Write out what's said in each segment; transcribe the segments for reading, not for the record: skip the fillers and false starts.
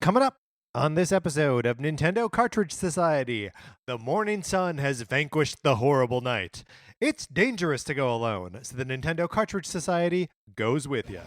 Coming up on this episode of Nintendo Cartridge Society, the morning sun has vanquished the horrible night. It's dangerous to go alone, so the Nintendo Cartridge Society goes with you.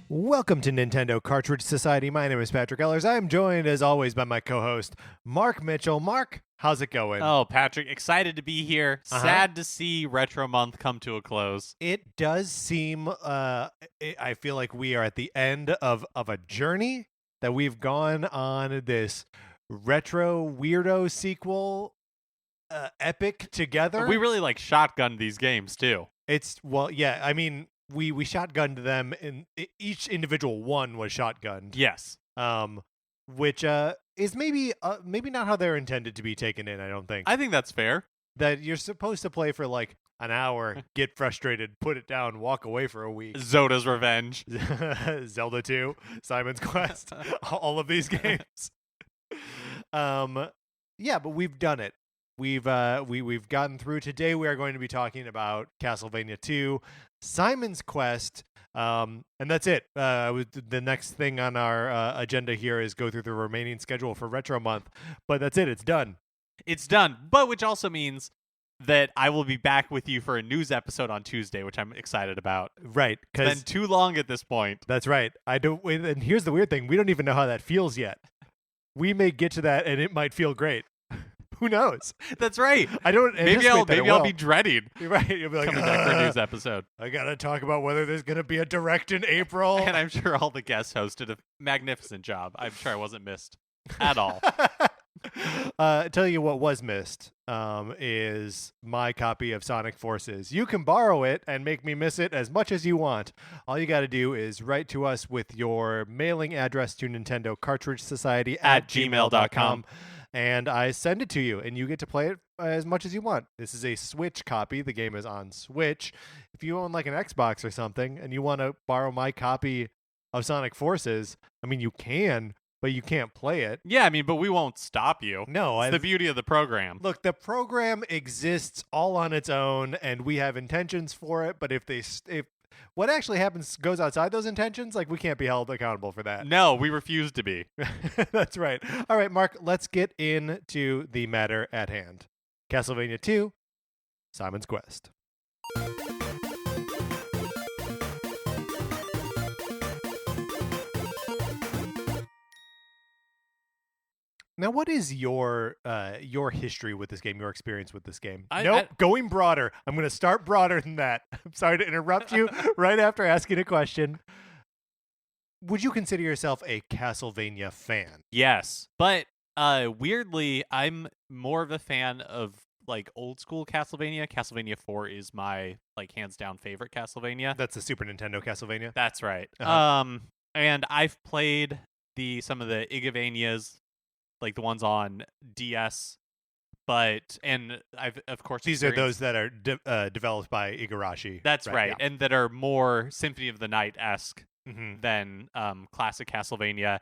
Welcome to Nintendo Cartridge Society. My name is Patrick Ellers. I am joined, as always, by my co-host, Mark Mitchell. Mark, how's it going? Oh, Patrick, excited to be here. Sad to see Retro Month come to a close. It does seem, I feel like we are at the end of a journey, that we've gone on this retro weirdo sequel epic together. We really shotgunned these games, too. I mean, we shotgunned them, and each individual one was shotgunned. Yes. Which is maybe not how they're intended to be taken in, I don't think. I think that's fair. That you're supposed to play for an hour, get frustrated, put it down, walk away for a week. Zoda's Revenge. Zelda 2, Simon's Quest, all of these games. Yeah, but we've done it. We've gotten through. Today we are going to be talking about Castlevania 2, Simon's Quest, and that's it. The next thing on our agenda here is go through the remaining schedule for Retro Month, but that's it. It's done. It's done, but which also means that I will be back with you for a news episode on Tuesday, which I'm excited about. Right. It's been too long at this point. That's right. And here's the weird thing. We don't even know how that feels yet. We may get to that, and it might feel great. Who knows? That's right. I don't. Maybe I'll be dreading. You're right. You'll be like, coming back for a news episode. I gotta talk about whether there's gonna be a direct in April. And I'm sure all the guest hosts did a magnificent job. I'm sure I wasn't missed at all. Tell you what was missed is my copy of Sonic Forces. You can borrow it and make me miss it as much as you want. All you got to do is write to us with your mailing address to Nintendo Cartridge Society at gmail.com. And I send it to you, and you get to play it as much as you want. This is a Switch copy. The game is on Switch. If you own an Xbox or something, and you want to borrow my copy of Sonic Forces, I mean, you can, but you can't play it. Yeah, I mean, but we won't stop you. No. It's the beauty of the program. Look, the program exists all on its own, and we have intentions for it, but if what actually happens goes outside those intentions, we can't be held accountable for that. No, we refuse to be. That's right. All right, Mark, let's get into the matter at hand. Castlevania 2, Simon's Quest. Now, what is your history with this game, your experience with this game? Going broader. I'm going to start broader than that. I'm sorry to interrupt you right after asking a question. Would you consider yourself a Castlevania fan? Yes, but weirdly, I'm more of a fan of old school Castlevania. Castlevania 4 is my hands down favorite Castlevania. That's the Super Nintendo Castlevania? That's right. Uh-huh. And I've played some of the Igavanias, the ones on DS, and I've of course these are those that are developed by Igarashi. That's right, yeah. And that are more Symphony of the Night-esque than classic Castlevania.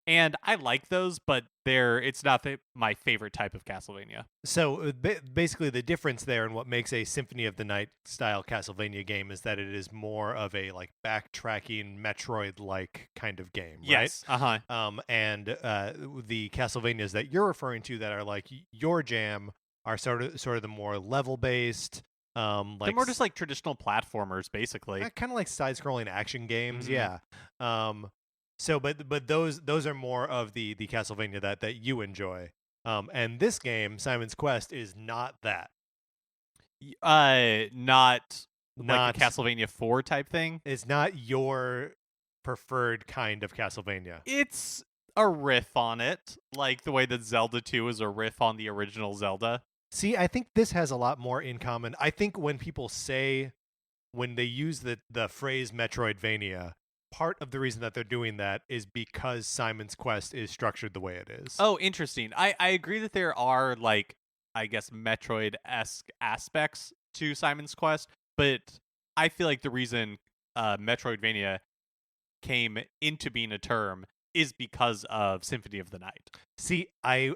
And I like those, but it's not my favorite type of Castlevania. So basically the difference there and what makes a Symphony of the Night style Castlevania game is that it is more of a backtracking Metroid-like kind of game, right? Yes. Uh-huh. And the Castlevanias that you're referring to that are your jam are sort of the more level-based. They're more just traditional platformers, basically. Kind of like side-scrolling action games, Mm-hmm. yeah. So, but those are more of the Castlevania that you enjoy, and this game, Simon's Quest, is not that. Not a Castlevania 4 type thing. It's not your preferred kind of Castlevania. It's a riff on it, like the way that Zelda 2 is a riff on the original Zelda. See, I think this has a lot more in common. I think when they use the phrase Metroidvania, part of the reason that they're doing that is because Simon's Quest is structured the way it is. Oh, interesting. I agree that there are Metroid-esque aspects to Simon's Quest, but I feel like the reason Metroidvania came into being a term is because of Symphony of the Night. See, I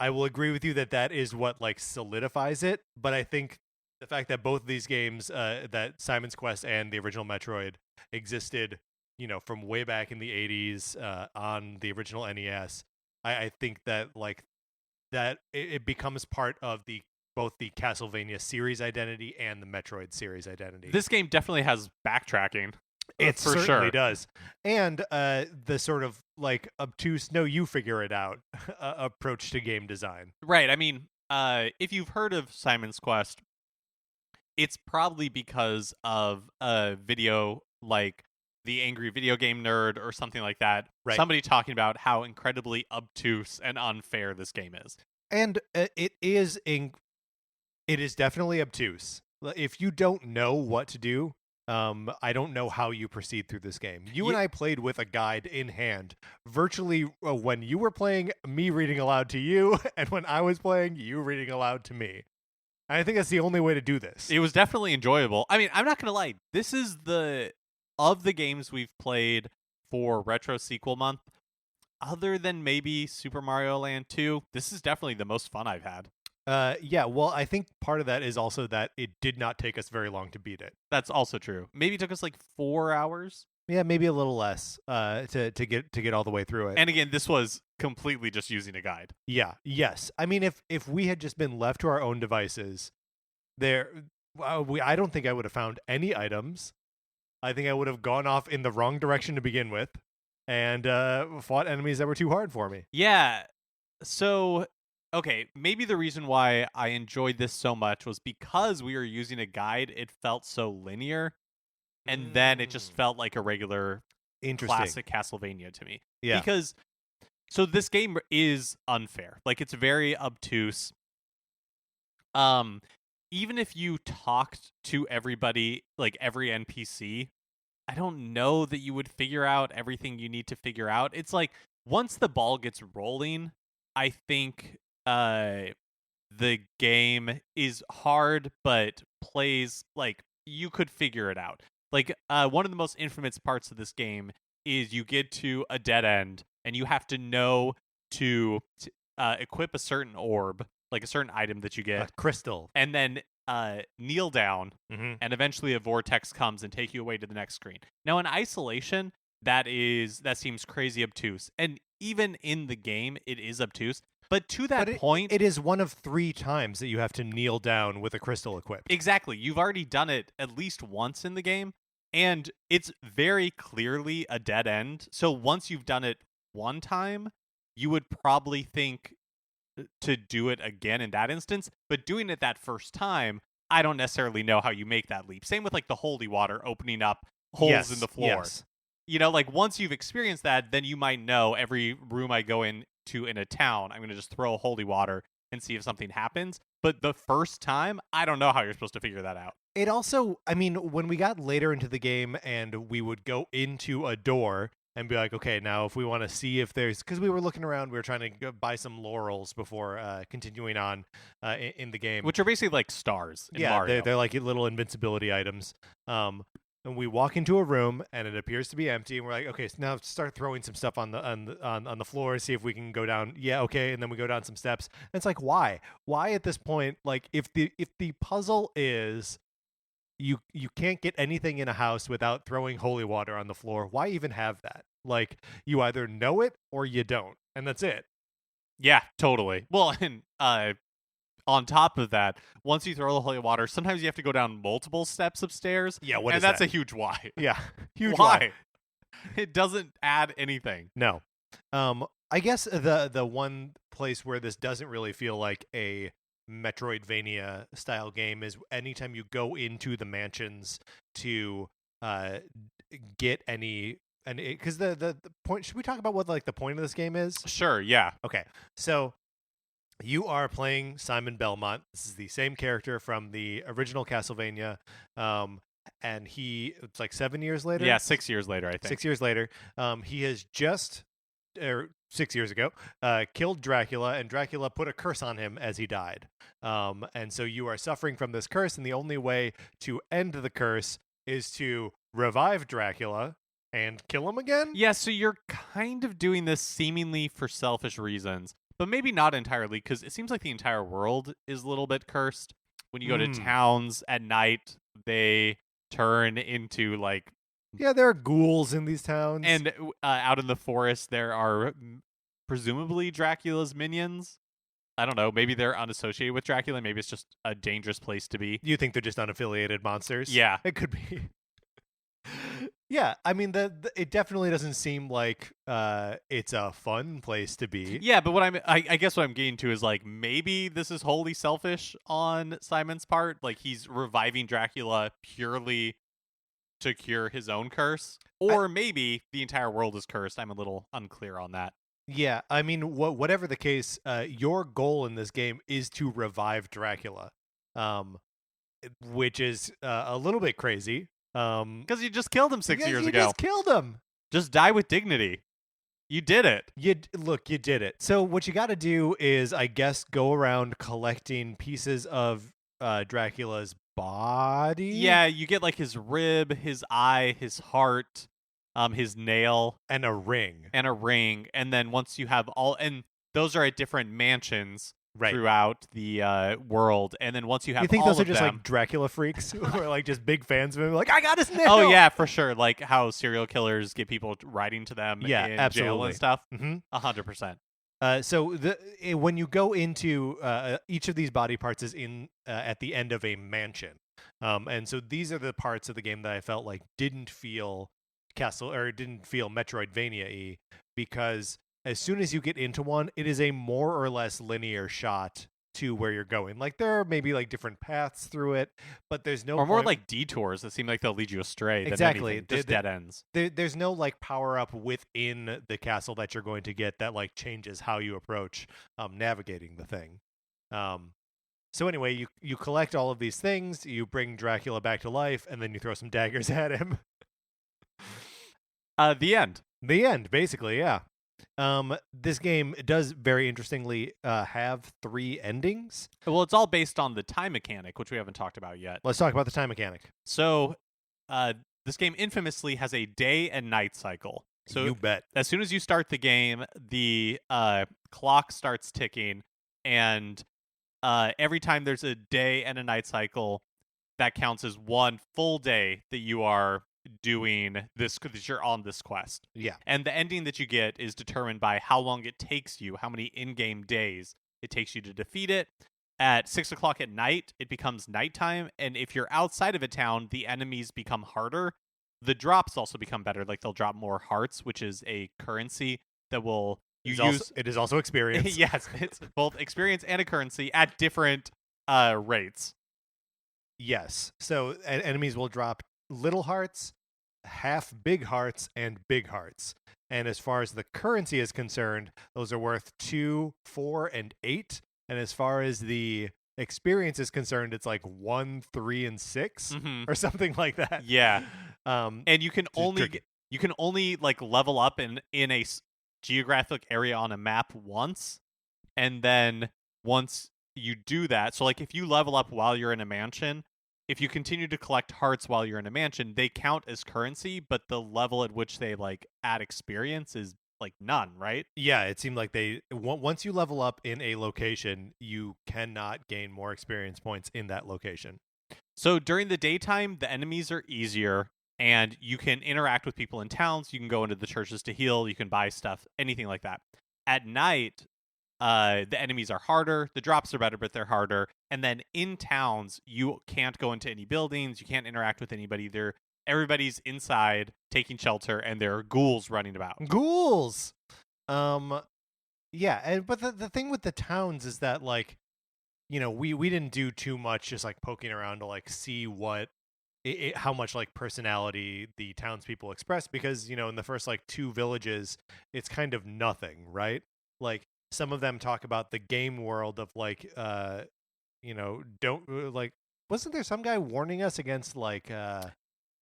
will agree with you that is what like solidifies it, but I think the fact that both of these games, that Simon's Quest and the original Metroid existed, from way back in the 80s on the original NES, I think that like that it becomes part of both the Castlevania series identity and the Metroid series identity. This game definitely has backtracking. It for certainly sure does. And the sort of like obtuse, no, you figure it out approach to game design. Right. I mean, if you've heard of Simon's Quest, it's probably because of a video like The Angry Video Game Nerd or something like that. Right. Somebody talking about how incredibly obtuse and unfair this game is. And it is definitely obtuse. If you don't know what to do, I don't know how you proceed through this game. You and I played with a guide in hand, virtually when you were playing, me reading aloud to you, and when I was playing, you reading aloud to me. And I think that's the only way to do this. It was definitely enjoyable. I mean, I'm not going to lie. This is of the games we've played for Retro Sequel Month, other than maybe Super Mario Land 2, this is definitely the most fun I've had. Yeah, well, I think part of that is also that it did not take us very long to beat it. That's also true. Maybe it took us like 4 hours. Yeah, maybe a little less to get all the way through it. And again, this was completely just using a guide. Yeah, yes. I mean, if we had just been left to our own devices, I don't think I would have found any items. I think I would have gone off in the wrong direction to begin with, and fought enemies that were too hard for me. Yeah. So, okay, maybe the reason why I enjoyed this so much was because we were using a guide. It felt so linear, and then it just felt like a regular classic Castlevania to me. Yeah. Because, so this game is unfair. Like, it's very obtuse. Even if you talked to everybody, like every NPC, I don't know that you would figure out everything you need to figure out. It's like, once the ball gets rolling, I think the game is hard, but plays like you could figure it out. Like, one of the most infamous parts of this game is you get to a dead end, and you have to know to equip a certain orb, like a certain item that you get. A crystal. And then kneel down, mm-hmm. and eventually a vortex comes and take you away to the next screen. Now, in isolation, that seems crazy obtuse. And even in the game, it is obtuse. But to that point... It is one of 3 times that you have to kneel down with a crystal equipped. Exactly. You've already done it at least once in the game, and it's very clearly a dead end. So once you've done it one time, you would probably think to do it again in that instance, but doing it that first time, I don't necessarily know how you make that leap. Same with like the holy water opening up holes in the floor. Yes. You know, like once you've experienced that, then you might know every room I go into in a town, I'm going to just throw holy water and see if something happens. But the first time, I don't know how you're supposed to figure that out. It also, I mean, when we got later into the game and we would go into a door and be like, okay, now if we want to see if there's, because we were looking around, we were trying to go buy some laurels before continuing on in the game. Which are basically like stars in Mario. They're like little invincibility items. And we walk into a room and it appears to be empty, and we're like, okay, so now start throwing some stuff on the floor, see if we can go down. Yeah, okay, and then we go down some steps. And it's like, why at this point? Like, if the puzzle is you can't get anything in a house without throwing holy water on the floor, why even have that? Like, you either know it or you don't, and that's it. Yeah, totally. Well, and on top of that, once you throw the holy water, sometimes you have to go down multiple steps of stairs. Yeah, and that's that? A huge why. Yeah, huge why. It doesn't add anything. No. I guess the one place where this doesn't really feel like a Metroidvania style game is anytime you go into the mansions to get any, and because the point, should we talk about what like the point of this game is? Sure, yeah. Okay, so you are playing Simon Belmont. This is the same character from the original Castlevania, and it's like 7 years later. Yeah, 6 years later, I think. 6 years later, he has just 6 years ago, killed Dracula, and Dracula put a curse on him as he died. And so you are suffering from this curse, and the only way to end the curse is to revive Dracula and kill him again. Yeah, so you're kind of doing this seemingly for selfish reasons, but maybe not entirely, because it seems like the entire world is a little bit cursed. When you go to towns at night, they turn into like... Yeah, there are ghouls in these towns. And out in the forest, there are presumably Dracula's minions. I don't know. Maybe they're unassociated with Dracula. Maybe it's just a dangerous place to be. You think they're just unaffiliated monsters? Yeah. It could be. Yeah, I mean, it definitely doesn't seem like it's a fun place to be. Yeah, but I guess what I'm getting to is like maybe this is wholly selfish on Simon's part. Like he's reviving Dracula purely to cure his own curse, or maybe the entire world is cursed. I'm a little unclear on that. Yeah, I mean, whatever the case, your goal in this game is to revive Dracula, which is a little bit crazy. Because you just killed him 6 years ago. You just killed him. Just die with dignity. You did it. You did it. So what you got to do is, I guess, go around collecting pieces of Dracula's body. Yeah, you get like his rib, his eye, his heart, his nail, and a ring. And then once you have all, and those are at different mansions throughout the world. And then once you have, you think all those are of just them, like Dracula freaks who are like just big fans of him? Like, I got his nail. Oh yeah, for sure. Like how serial killers get people writing to them in jail and stuff. 100%. So when you go into each of these body parts is in at the end of a mansion, and so these are the parts of the game that I felt like didn't feel Metroidvania-y, because as soon as you get into one, it is a more or less linear shot to where you're going. Like there are maybe like different paths through it, but there's no more like detours that seem like they'll lead you astray. Exactly, just dead ends. There's no like power up within the castle that you're going to get that like changes how you approach navigating the thing. So anyway, you collect all of these things, you bring Dracula back to life, and then you throw some daggers at him. The end. The end, basically, yeah. This game does very interestingly have 3 endings. Well, it's all based on the time mechanic, which we haven't talked about yet. Let's talk about the time mechanic. So, this game infamously has a day and night cycle. So you bet. As soon as you start the game, the clock starts ticking, and every time there's a day and a night cycle, that counts as one full day that you are doing this, that you're on this quest. Yeah. And the ending that you get is determined by how long it takes you, how many in-game days it takes you to defeat it. At 6 o'clock at night, it becomes nighttime, and if you're outside of a town, the enemies become harder. The drops also become better, like they'll drop more hearts, which is a currency that will it is also experience. Yes, it's both experience and a currency at different rates. Yes. So enemies will drop little hearts, half big hearts, and big hearts. And as far as the currency is concerned, those are worth 2, 4, and 8. And as far as the experience is concerned, it's like 1, 3, and 6 or something like that. Yeah. And you can only like level up in a geographic area on a map once, and then once you do that, so like if you level up while you're in a mansion, if you continue to collect hearts while you're in a mansion, they count as currency, but the level at which they like add experience is like none, right? Yeah, it seemed like once you level up in a location, you cannot gain more experience points in that location. So during the daytime, the enemies are easier, and you can interact with people in towns. You can go into the churches to heal. You can buy stuff, anything like that. At night, the enemies are harder. The drops are better, but they're harder. And then in towns, you can't go into any buildings. You can't interact with anybody. Everybody's inside taking shelter, and there are ghouls running about. Ghouls! Yeah, but the thing with the towns is that, like, you know, we didn't do too much just, like, poking around to, like, see what... how much like personality the townspeople express, because, you know, in the first like 2 villages, it's kind of nothing, right? Like some of them talk about the game world of like, you know, don't like, wasn't there some guy warning us against like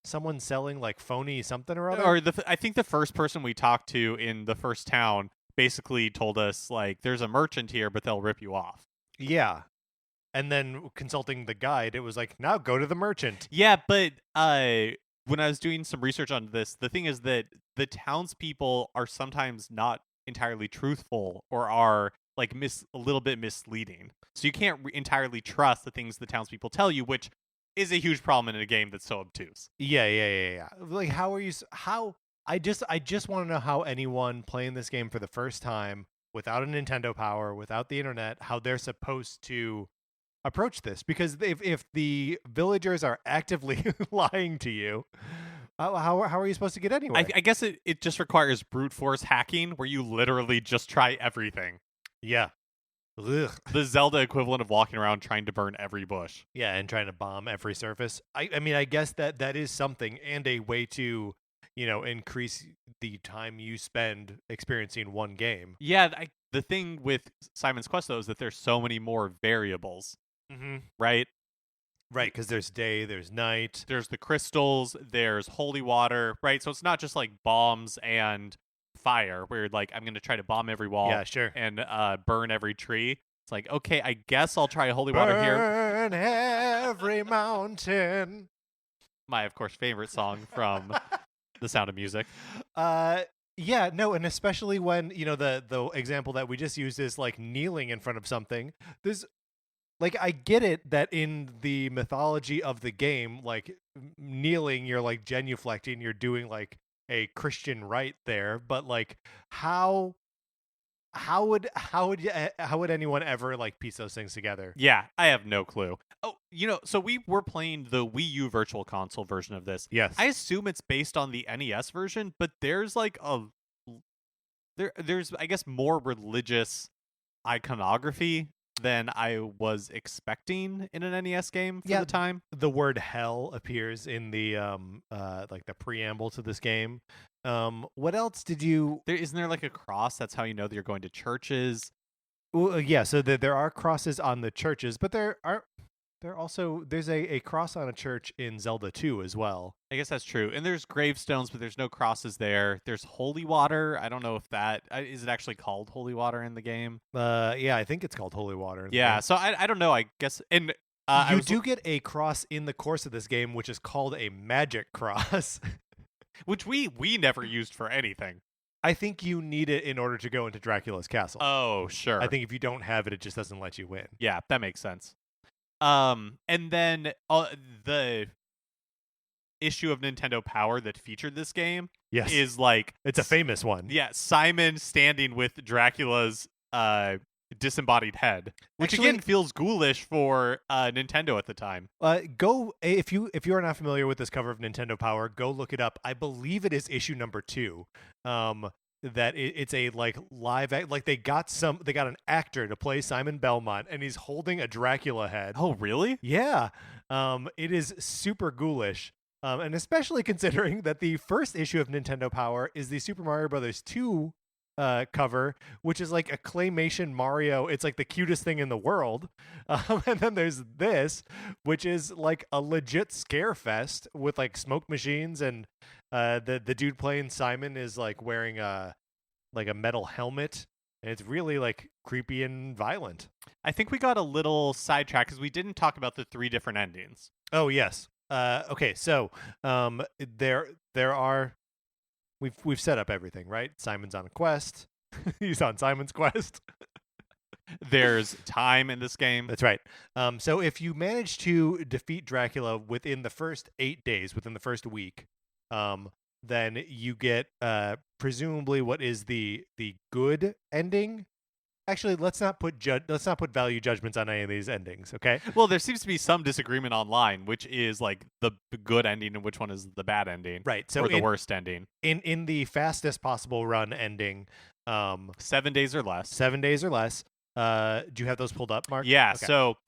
someone selling like phony something or other. Or I think the first person we talked to in the first town basically told us like there's a merchant here, but they'll rip you off. Yeah. And then consulting the guide, it was like, now go to the merchant. Yeah, but when I was doing some research on this, the thing is that the townspeople are sometimes not entirely truthful or are like a little bit misleading. So you can't entirely trust the things the townspeople tell you, which is a huge problem in a game that's so obtuse. Yeah. Like, how are you? I just want to know how anyone playing this game for the first time without a Nintendo Power, without the internet, how they're supposed to approach this. Because if the villagers are actively lying to you, how are you supposed to get anywhere? I guess it just requires brute force hacking where you literally just try everything. Yeah. Ugh. The Zelda equivalent of walking around trying to burn every bush. Yeah, and trying to bomb every surface. I mean, I guess that is something and a way to, increase the time you spend experiencing one game. Yeah, the thing with Simon's Quest, though, is that there's so many more variables, right? Right, because there's day, there's night. There's the crystals, there's holy water, right? So it's not just like bombs and fire where like I'm going to try to bomb every wall and burn every tree. It's like, okay, I guess I'll try holy water here. Burn every mountain. My, of course, favorite song from The Sound of Music. Yeah, no, and especially when, the example that we just used is like kneeling in front of something. There's like, I get it that in the mythology of the game, like kneeling, you're like genuflecting, you're doing like a Christian rite there, but like how would anyone ever like piece those things together? Yeah, I have no clue. Oh, so we were playing the Wii U Virtual Console version of this. Yes. I assume it's based on the NES version, but there's like there's I guess more religious iconography than I was expecting in an NES game for the time. The word hell appears in the like the preamble to this game. What else did you? Isn't there like a cross? That's how you know that you're going to churches. Well, yeah. So there are crosses on the churches, but there's a cross on a church in Zelda 2 as well. I guess that's true. And there's gravestones, but there's no crosses there. There's holy water. I don't know if that is it actually called holy water in the game. Yeah, I think it's called holy water. Yeah. So I don't know. I guess and. You do get a cross in the course of this game, which is called a magic cross. Which we never used for anything. I think you need it in order to go into Dracula's castle. Oh, sure. I think if you don't have it, it just doesn't let you win. Yeah, that makes sense. And then the issue of Nintendo Power that featured this game is like... It's a famous one. Yeah, Simon standing with Dracula's disembodied head, which actually, again feels ghoulish for Nintendo at the time. Go if you are not familiar with this cover of Nintendo Power, go look it up. I believe it is issue number 2. That it's a like live like they got an actor to play Simon Belmont, and he's holding a Dracula head. Oh, really? Yeah. It is super ghoulish. And especially considering that the first issue of Nintendo Power is the Super Mario Brothers 2 cover, which is like a claymation Mario. It's like the cutest thing in the world. And then there's this, which is like a legit scare fest with like smoke machines, and the dude playing Simon is like wearing a metal helmet, and it's really like creepy and violent. I think we got a little sidetracked because we didn't talk about the 3 different endings. Oh yes. Okay, so there are. We've set up everything, right? Simon's on a quest. He's on Simon's quest. There's time in this game. That's right. So if you manage to defeat Dracula within the first 8 days, within the first week, then you get presumably what is the good ending. Actually, let's not put value judgments on any of these endings, okay? Well, there seems to be some disagreement online, which is like the good ending and which one is the bad ending, right? So or the worst ending. In the fastest possible run ending, 7 days or less. 7 days or less. Do you have those pulled up, Mark? Yeah. Okay. So,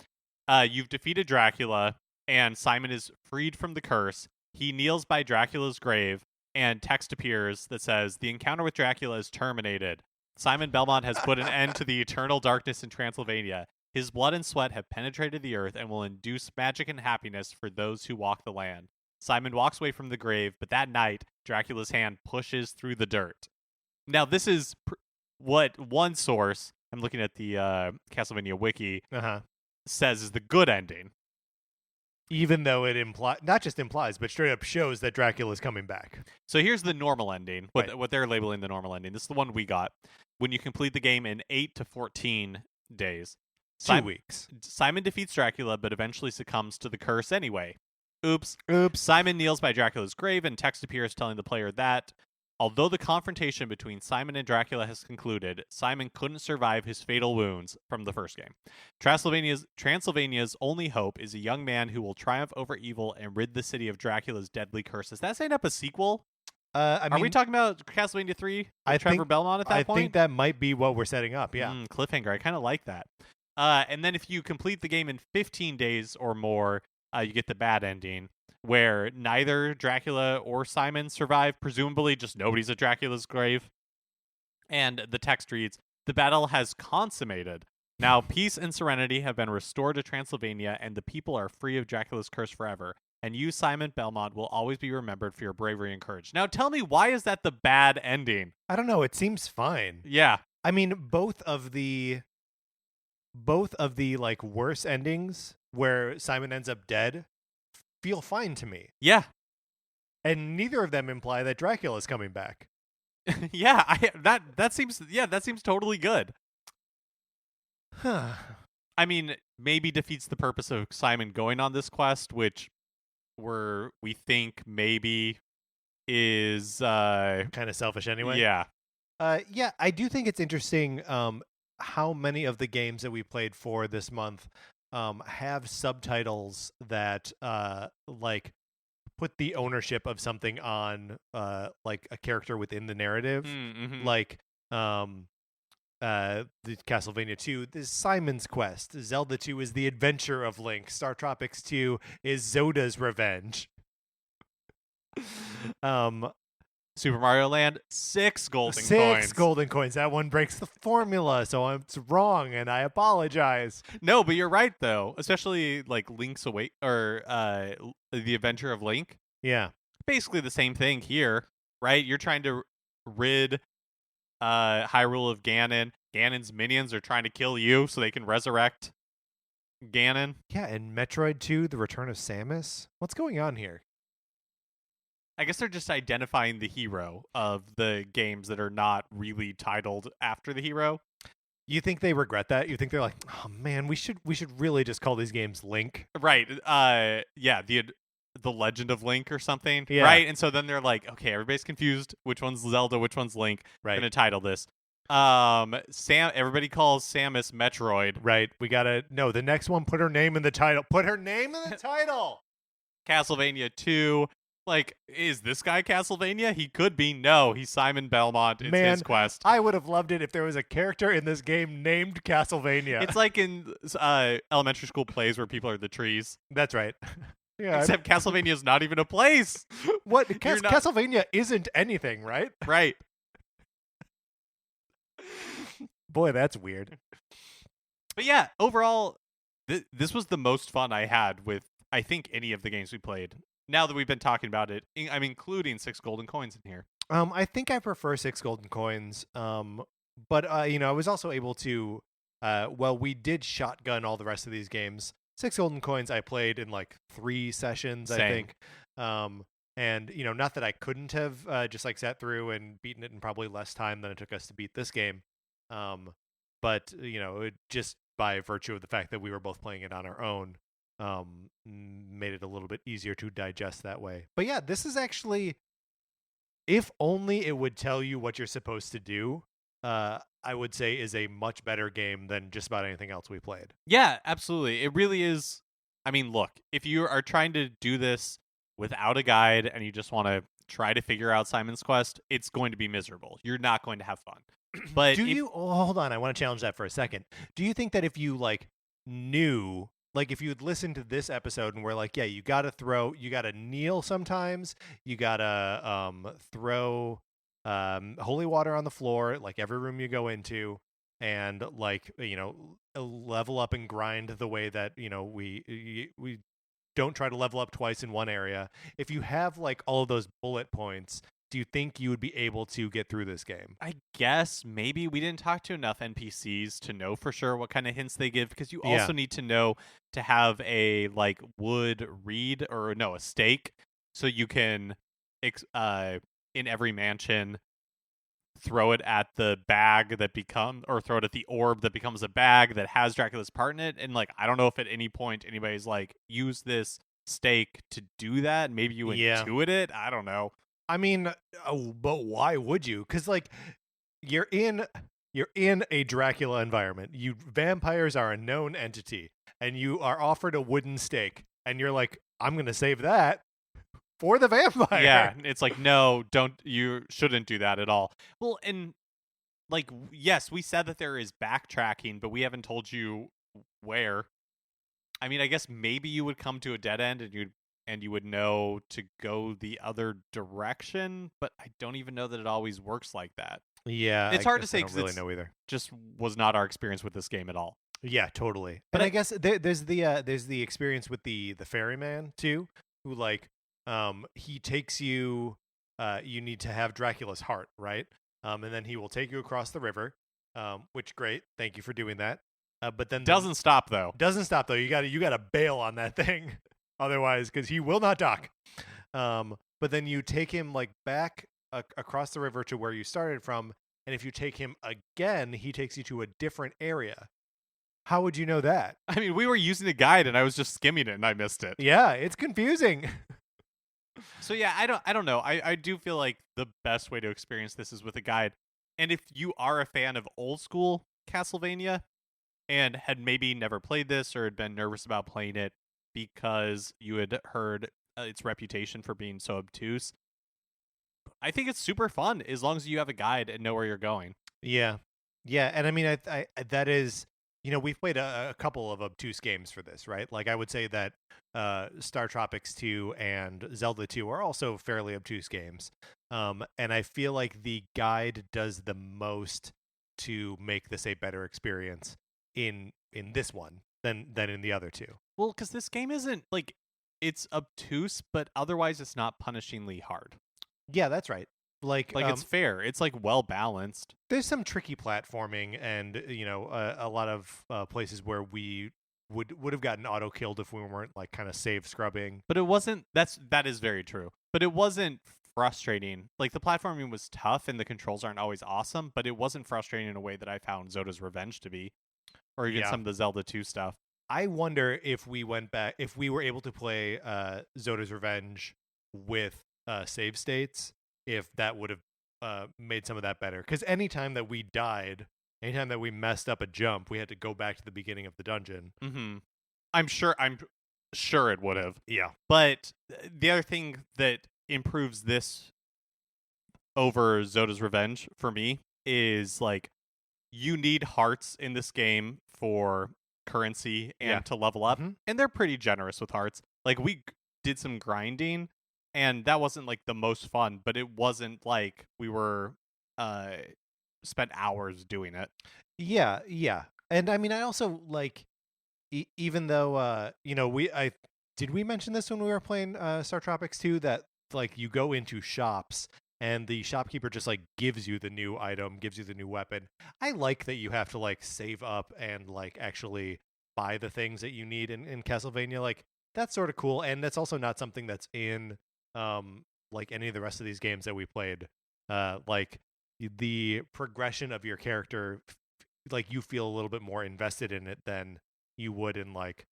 you've defeated Dracula, and Simon is freed from the curse. He kneels by Dracula's grave, and text appears that says, "The encounter with Dracula is terminated. Simon Belmont has put an end to the eternal darkness in Transylvania. His blood and sweat have penetrated the earth and will induce magic and happiness for those who walk the land. Simon walks away from the grave, but that night, Dracula's hand pushes through the dirt. Now, this is what one source, I'm looking at the Castlevania wiki, says is the good ending. Even though it not just implies, but straight up shows that Dracula's coming back. So here's the normal ending, what they're labeling the normal ending. This is the one we got. When you complete the game in 8 to 14 days. 2 weeks. Simon defeats Dracula, but eventually succumbs to the curse anyway. Oops. Oops. Simon kneels by Dracula's grave, and text appears telling the player that, although the confrontation between Simon and Dracula has concluded, Simon couldn't survive his fatal wounds from the first game. Transylvania's only hope is a young man who will triumph over evil and rid the city of Dracula's deadly curses. That's setting up a sequel? Are we talking about Castlevania 3 with Trevor Belmont at that point? I think that might be what we're setting up, yeah. Cliffhanger. I kind of like that. And then if you complete the game in 15 days or more, you get the bad ending, where neither Dracula or Simon survive, presumably just nobody's at Dracula's grave. And the text reads, "The battle has consummated. Now peace and serenity have been restored to Transylvania, and the people are free of Dracula's curse forever. And you, Simon Belmont, will always be remembered for your bravery and courage." Now tell me, why is that the bad ending? I don't know. It seems fine. Yeah. I mean, both of the like worse endings where Simon ends up dead feel fine to me. Yeah. And neither of them imply that Dracula's coming back. Yeah, that seems totally good. Huh. I mean, maybe defeats the purpose of Simon going on this quest, which we think maybe is kind of selfish anyway. Yeah. Yeah, I do think it's interesting how many of the games that we played for this month have subtitles that like put the ownership of something on like a character within the narrative. Like the Castlevania 2 is Simon's Quest, Zelda 2 is The Adventure of Link, Star Tropics 2 is Zoda's Revenge. Super Mario Land, 6 golden coins. 6 golden coins. That one breaks the formula, so it's wrong, and I apologize. No, but you're right though. Especially like Link's Awake or The Adventure of Link. Yeah, basically the same thing here, right? You're trying to rid Hyrule of Ganon. Ganon's minions are trying to kill you so they can resurrect Ganon. Yeah, and Metroid 2: The Return of Samus. What's going on here? I guess they're just identifying the hero of the games that are not really titled after the hero. You think they regret that? You think they're like, oh man, we should really just call these games Link? Right. Yeah, the Legend of Link or something. Yeah. Right. And so then they're like, okay, everybody's confused. Which one's Zelda? Which one's Link? Right. Gonna title this. Everybody calls Samus Metroid. Right. The next one, put her name in the title. Put her name in the title. Castlevania 2. Like, is this guy Castlevania? He could be. No, he's Simon Belmont. It's his quest. I would have loved it if there was a character in this game named Castlevania. It's like in elementary school plays where people are the trees. That's right. Yeah. Except Castlevania is not even a place. What? Castlevania isn't anything, right? Right. Boy, that's weird. But yeah, overall, this was the most fun I had with, I think, any of the games we played. Now that we've been talking about it, I'm including 6 golden coins in here. I think I prefer 6 golden coins. But I was also able to, we did shotgun all the rest of these games. 6 golden coins I played in like 3 sessions, Same. I think. And not that I couldn't have just like sat through and beaten it in probably less time than it took us to beat this game. But just by virtue of the fact that we were both playing it on our own, made it a little bit easier to digest that way. But yeah, this is actually, if only it would tell you what you're supposed to do, I would say is a much better game than just about anything else we played. Yeah, absolutely. It really is. I mean, look, if you are trying to do this without a guide and you just want to try to figure out Simon's Quest, it's going to be miserable. You're not going to have fun. But hold on, I want to challenge that for a second. Do you think that if you knew, if you had listened to this episode and were like, yeah, you gotta kneel sometimes, you gotta throw holy water on the floor, like every room you go into, and level up and grind the way that we don't try to level up twice in one area. If you have like all of those bullet points, do you think you would be able to get through this game? I guess maybe we didn't talk to enough NPCs to know for sure what kind of hints they give, because you Yeah. also need to know to have a like wood reed or no, a stake, so you can in every mansion throw it at the bag that throw it at the orb that becomes a bag that has Dracula's part in it. And like, I don't know if at any point anybody's like, use this stake to do that. Maybe you Yeah. intuit it. I don't know. I mean, but why would you? Because like you're in a Dracula environment. Vampires are a known entity, and you are offered a wooden stake, and you're like, I'm gonna save that for the vampire. Yeah, it's like, no, you shouldn't do that at all. Well, and like, yes, we said that there is backtracking, but we haven't told you where. I mean, I guess maybe you would come to a dead end and you would know to go the other direction, but I don't even know that it always works like that. Yeah, It's I hard to guess say I don't 'cause really it's- know either. Just was not our experience with this game at all. Yeah, totally. But And I guess there's the experience with the ferryman too, who like he takes you. You need to have Dracula's heart, right? And then he will take you across the river. Which great, thank you for doing that. But then Doesn't stop though. Doesn't stop though. You gotta bail on that thing, otherwise, because he will not dock. But then you take him like back across the river to where you started from, and if you take him again, he takes you to a different area. How would you know that? I mean, we were using a guide and I was just skimming it and I missed it. Yeah, it's confusing. So yeah, I don't know. I do feel like the best way to experience this is with a guide. And if you are a fan of old school Castlevania and had maybe never played this or had been nervous about playing it because you had heard its reputation for being so obtuse, I think it's super fun as long as you have a guide and know where you're going. Yeah, and I mean, I that is, we've played a couple of obtuse games for this, right? Like I would say that Star Tropics 2 and Zelda 2 are also fairly obtuse games. And I feel like the guide does the most to make this a better experience in this one than in the other two. Well, because this game isn't like, it's obtuse, but otherwise it's not punishingly hard. Yeah, that's right. Like it's fair. It's like well balanced. There's some tricky platforming, and a lot of places where we would have gotten auto killed if we weren't like kind of save scrubbing. But it wasn't. That is very true. But it wasn't frustrating. Like the platforming was tough, and the controls aren't always awesome. But it wasn't frustrating in a way that I found Zoda's Revenge to be, or even some of the Zelda 2 stuff. I wonder if we went back, if we were able to play Zoda's Revenge with save states, if that would have made some of that better. Because anytime that we died, anytime that we messed up a jump, we had to go back to the beginning of the dungeon. Mm-hmm. I'm sure it would have. Yeah. But the other thing that improves this over Zoda's Revenge for me is like, you need hearts in this game for currency and to level up. Mm-hmm. And they're pretty generous with hearts. Like we did some grinding, and that wasn't like the most fun, but it wasn't like we were spent hours doing it. Yeah. And I mean, I also like, even though did we mention this when we were playing Star Tropics 2, that like you go into shops and the shopkeeper just like gives you the new item, gives you the new weapon. I like that you have to like save up and like actually buy the things that you need in Castlevania. Like that's sort of cool, and that's also not something that's in like any of the rest of these games that we played. Like the progression of your character, like you feel a little bit more invested in it than you would in like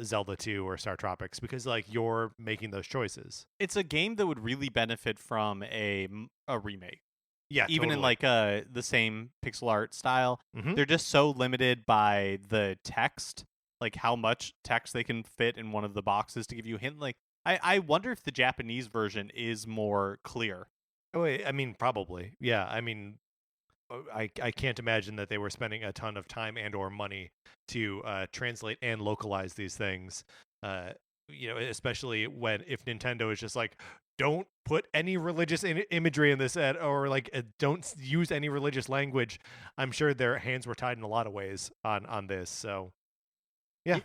Zelda 2 or Star Tropics, because like you're making those choices. It's a game that would really benefit from a remake. Yeah, even in totally. like the same pixel art style. Mhm. They're just so limited by the text, like how much text they can fit in one of the boxes to give you a hint. Like I wonder if the Japanese version is more clear. Oh, I mean, probably. Yeah, I mean, I can't imagine that they were spending a ton of time and or money to translate and localize these things. Especially if Nintendo is just like, don't put any religious imagery in this or like don't use any religious language. I'm sure their hands were tied in a lot of ways on this. So, yeah.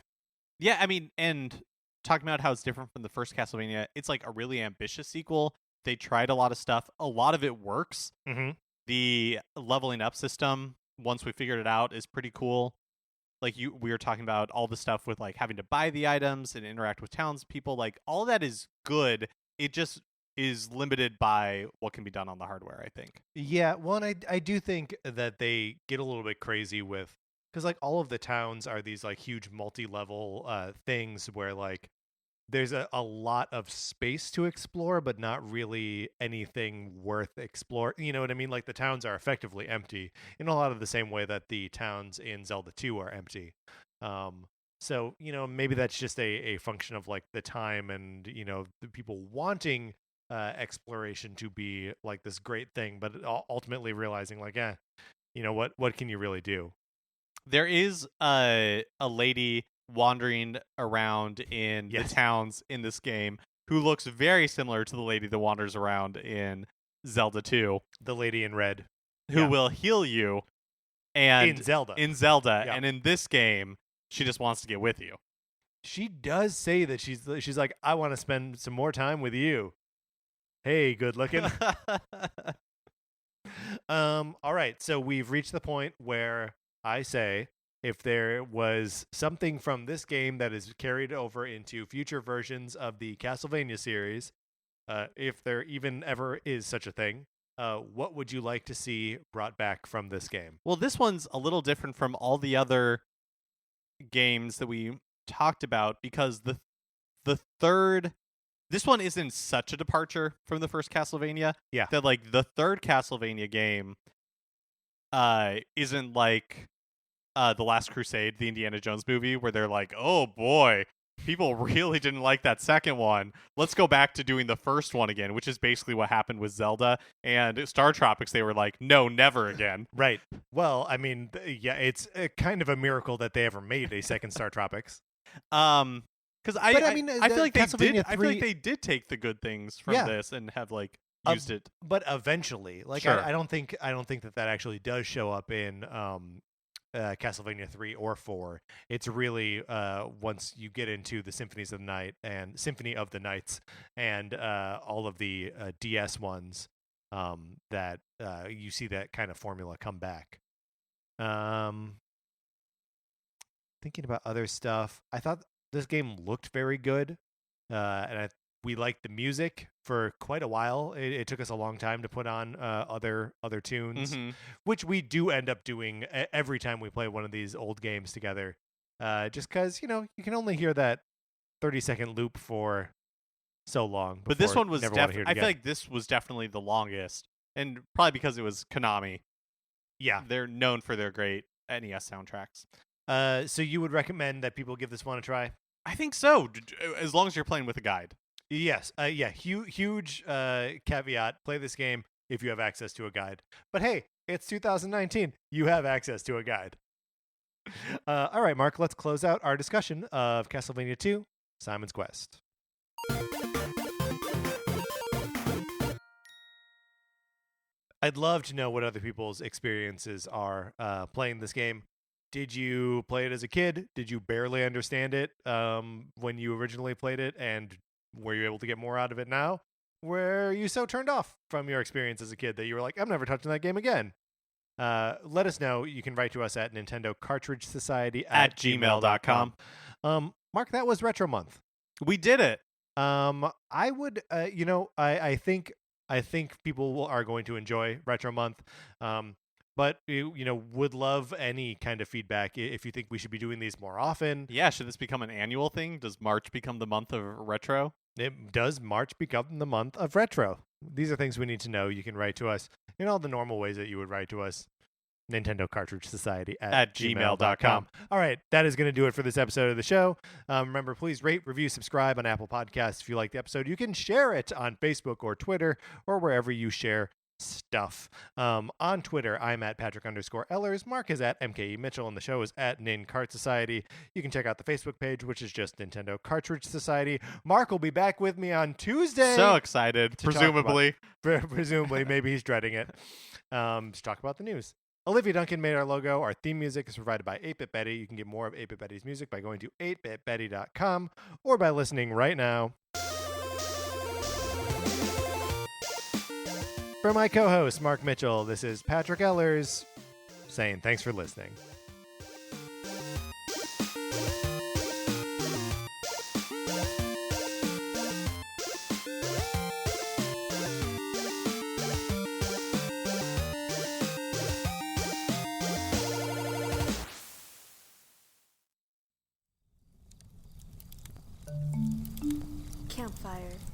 Yeah, I mean, and talking about how it's different from the first Castlevania, it's like a really ambitious sequel. They tried a lot of stuff. A lot of it works. Mm-hmm. The leveling up system, once we figured it out, is pretty cool. Like we were talking about all the stuff with like having to buy the items and interact with townspeople. Like all of that is good. It just is limited by what can be done on the hardware, I think. Yeah, well, and I do think that they get a little bit crazy with, because like all of the towns are these like huge multi-level things where like there's a lot of space to explore, but not really anything worth explore. You know what I mean? Like the towns are effectively empty in a lot of the same way that the towns in Zelda 2 are empty. So, maybe that's just a function of like the time and, the people wanting exploration to be like this great thing, but ultimately realizing like, what can you really do? There is a lady wandering around in the towns in this game who looks very similar to the lady that wanders around in Zelda 2. The lady in red. Who will heal you and in Zelda. Yeah. And in this game, she just wants to get with you. She does say that she's like, I want to spend some more time with you. Hey, good looking. All right, so we've reached the point where I say, if there was something from this game that is carried over into future versions of the Castlevania series, if there even ever is such a thing, what would you like to see brought back from this game? Well, this one's a little different from all the other games that we talked about because the third... This one isn't such a departure from the first Castlevania. Yeah. That, like, the third Castlevania game isn't like... The Last Crusade, the Indiana Jones movie, where they're like, oh boy, people really didn't like that second one. Let's go back to doing the first one again, which is basically what happened with Zelda and Star Tropics. They were like, no, never again. Right. Well, I mean, it's kind of a miracle that they ever made a second Star Tropics. Because I feel like they did take the good things from this and have like used it. But eventually, like sure. I don't think that actually does show up in Castlevania 3 or 4. It's really once you get into the Symphony of the Nights and all of the DS ones that you see that kind of formula come back. Thinking about other stuff, I thought this game looked very good, and we liked the music for quite a while. It took us a long time to put on other tunes, which we do end up doing every time we play one of these old games together. Just because you can only hear that 30-second loop for so long. But this one was definitely. I feel like this was definitely the longest, and probably because it was Konami. Yeah, they're known for their great NES soundtracks. So you would recommend that people give this one a try? I think so, as long as you're playing with a guide. Yes. Huge caveat. Play this game if you have access to a guide. But hey, it's 2019. You have access to a guide. All right, Mark, let's close out our discussion of Castlevania 2, Simon's Quest. I'd love to know what other people's experiences are playing this game. Did you play it as a kid? Did you barely understand it when you originally played it? And were you able to get more out of it now? Were you so turned off from your experience as a kid that you were like, I'm never touching that game again? Let us know. You can write to us at Nintendo Cartridge Society at gmail.com. Mark, that was Retro Month. We did it. I would, I think people are going to enjoy Retro Month. But, would love any kind of feedback if you think we should be doing these more often. Yeah, should this become an annual thing? Does March become the month of retro? Does March become the month of retro? These are things we need to know. You can write to us in all the normal ways that you would write to us. Nintendo Cartridge Society at gmail.com. All right, that is going to do it for this episode of the show. Remember, please rate, review, subscribe on Apple Podcasts. If you like the episode, you can share it on Facebook or Twitter or wherever you share stuff. On Twitter, I'm at Patrick_Ellers. Mark is at MKE Mitchell, and the show is at Nin Cart Society. You can check out the Facebook page, which is just Nintendo Cartridge Society. Mark will be back with me on Tuesday. So excited, presumably. Presumably, maybe he's dreading it. To talk about the news. Olivia Duncan made our logo. Our theme music is provided by 8-Bit Betty. You can get more of 8-Bit Betty's music by going to 8bitbetty.com or by listening right now. For my co-host, Mark Mitchell, this is Patrick Ellers saying thanks for listening. Campfire.